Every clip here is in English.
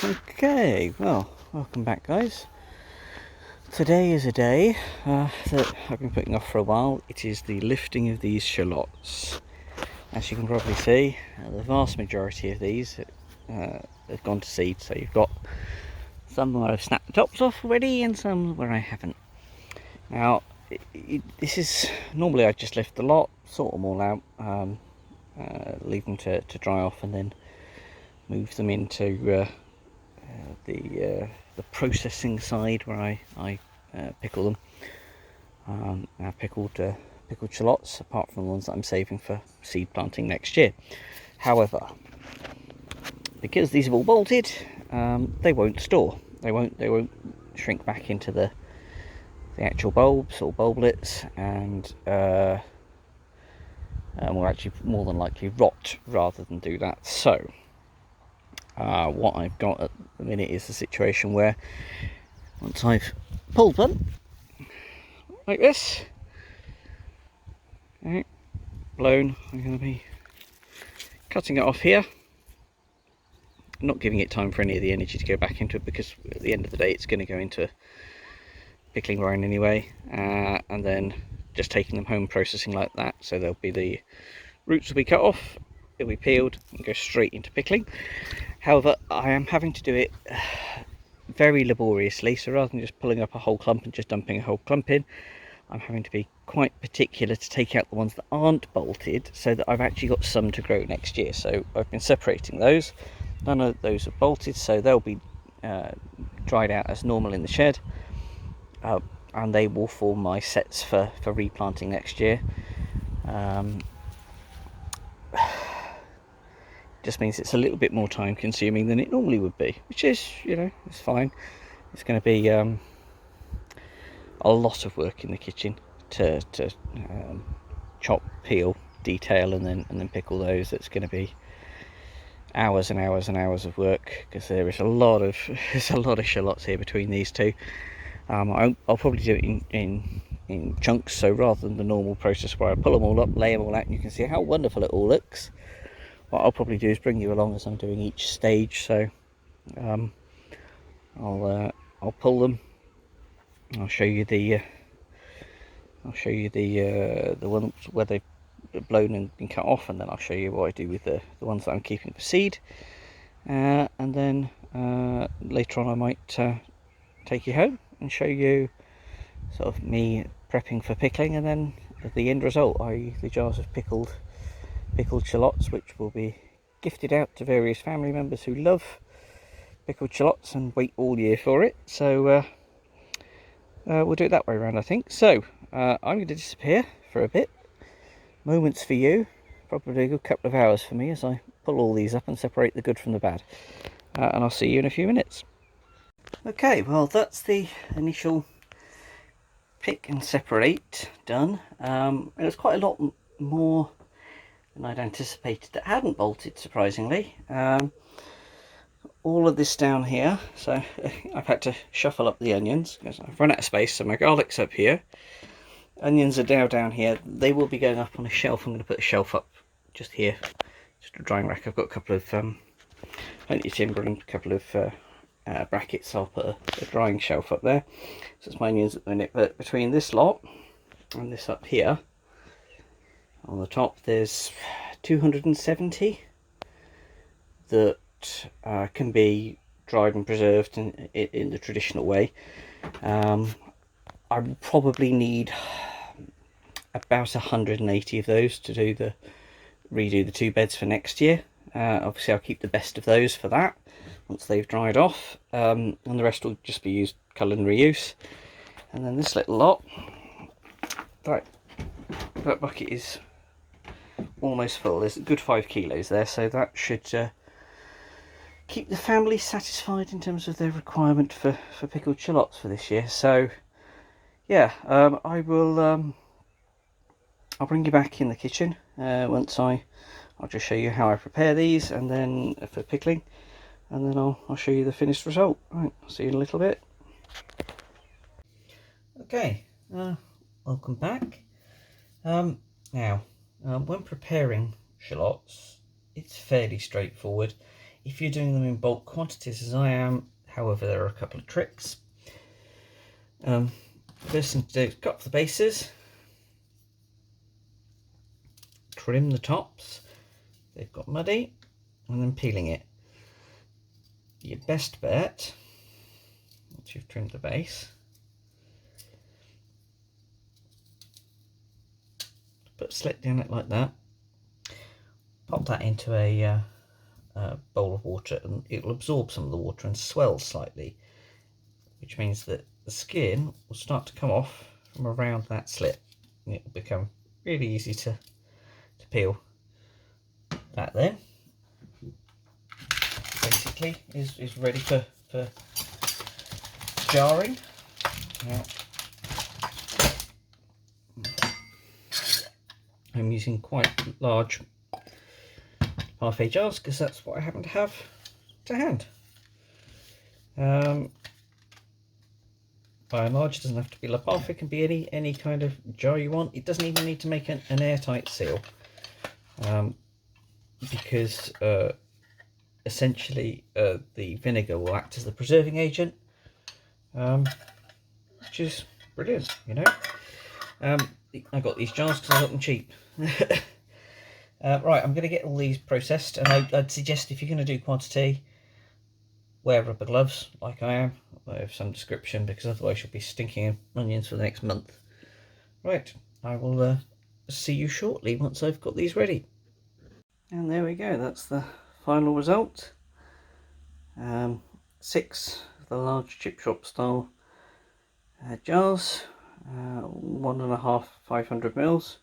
Okay, well, welcome back, guys. Today is a day that I've been putting off for a while. It is the lifting of these shallots. As you can probably see, the vast majority of these have gone to seed. So you've got some where I've snapped the tops off already and some where I haven't. Now, this is, normally I just lift the lot, sort them all out, leave them to dry off, and then move them into the processing side where I pickle them. I've pickled shallots, apart from the ones that I'm saving for seed planting next year. However, because these have all bolted, they won't store. They won't shrink back into the actual bulbs or bulblets, and will actually more than likely rot rather than do that. So what I've got at the minute is the situation where once I've pulled them like this, okay, blown, I'm going to be cutting it off here, not giving it time for any of the energy to go back into it, because at the end of the day it's going to go into pickling brine anyway, and then just taking them home, processing like that. So there'll be, the roots will be cut off, it'll be peeled and go straight into pickling. However, I am having to do it very laboriously, so rather than just pulling up a whole clump and just dumping a whole clump in, I'm having to be quite particular to take out the ones that aren't bolted, so that I've actually got some to grow next year. So I've been separating those. None of those are bolted, so they'll be dried out as normal in the shed, and they will form my sets for replanting next year. Just means it's a little bit more time consuming than it normally would be, which is, you know, it's fine. It's going to be a lot of work in the kitchen to chop, peel, detail, and then pickle those. It's going to be hours and hours and hours of work, because there is a lot of shallots here between these two. I'll probably do it in chunks, so rather than the normal process where I pull them all up, lay them all out, and you can see how wonderful it all looks. What I'll probably do is bring you along as I'm doing each stage. So I'll pull them. I'll show you the ones where they've blown and been cut off, and then I'll show you what I do with the ones that I'm keeping for seed. And then later on I might take you home and show you sort of me prepping for pickling, and then the end result, i.e. the jars of pickled shallots, which will be gifted out to various family members who love pickled shallots and wait all year for it. So we'll do it that way around, I think. So I'm going to disappear for a bit. Moments for you, probably a good couple of hours for me, as I pull all these up and separate the good from the bad. And I'll see you in a few minutes. Okay, well, that's the initial pick and separate done. It was quite a lot more than I'd anticipated that hadn't bolted, surprisingly. All of this down here, so I've had to shuffle up the onions because I've run out of space. So my garlic's up here, onions are now down here. They will be going up on a shelf. I'm going to put a shelf up just here, just a drying rack. I've got a couple of plenty of timber and a couple of brackets. So I'll put a drying shelf up there. So it's my onions at the minute. But between this lot and this up here on the top, there's 270 that can be dried and preserved in the traditional way. I will probably need about 180 of those to redo the two beds for next year. Obviously I'll keep the best of those for that once they've dried off, and the rest will just be used culinary use. And then this little lot, that bucket is almost full. There's a good 5 kilos there, so that should keep the family satisfied in terms of their requirement for pickled shallots for this year. So yeah, I'll bring you back in the kitchen once I'll just show you how I prepare these, and then for pickling, and then I'll show you the finished result. Right, I'll see you in a little bit. Okay, welcome back. Now, when preparing shallots, it's fairly straightforward. if you're doing them in bulk quantities as I am. However, there are a couple of tricks. First thing to do is cut off the bases, trim the tops, they've got muddy, and then peeling it. Your best bet, once you've trimmed the base, put a slit down it like that, pop that into a bowl of water, and it will absorb some of the water and swell slightly, which means that the skin will start to come off from around that slit, and it will become really easy to peel. That then basically is ready for jarring. Now, I'm using quite large parfait jars because that's what I happen to have to hand. By and large, it doesn't have to be La Parfait, it can be any kind of jar you want. It doesn't even need to make an airtight seal, because essentially the vinegar will act as the preserving agent, which is brilliant, you know. I got these jars because I got them cheap. Right, I'm going to get all these processed, and I'd suggest if you're going to do quantity, wear rubber gloves like I am, of some description, because otherwise you'll be stinking onions for the next month. Right, I will see you shortly once I've got these ready. And there we go, that's the final result. 6 of the large chip shop style jars, 1.5 500 mils.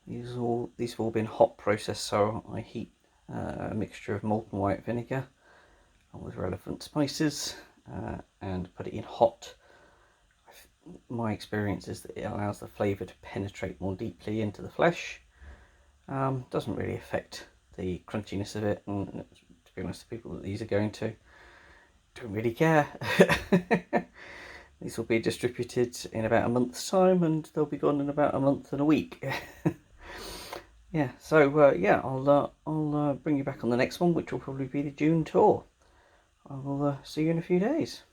These have all been hot processed, so I heat a mixture of molten white vinegar with relevant spices and put it in hot. My experience is that it allows the flavour to penetrate more deeply into the flesh. Doesn't really affect the crunchiness of it, and to be honest, the people that these are going to don't really care. These will be distributed in about a month's time, and they'll be gone in about a month and a week. Yeah, so yeah, I'll bring you back on the next one, which will probably be the June tour. I will see you in a few days.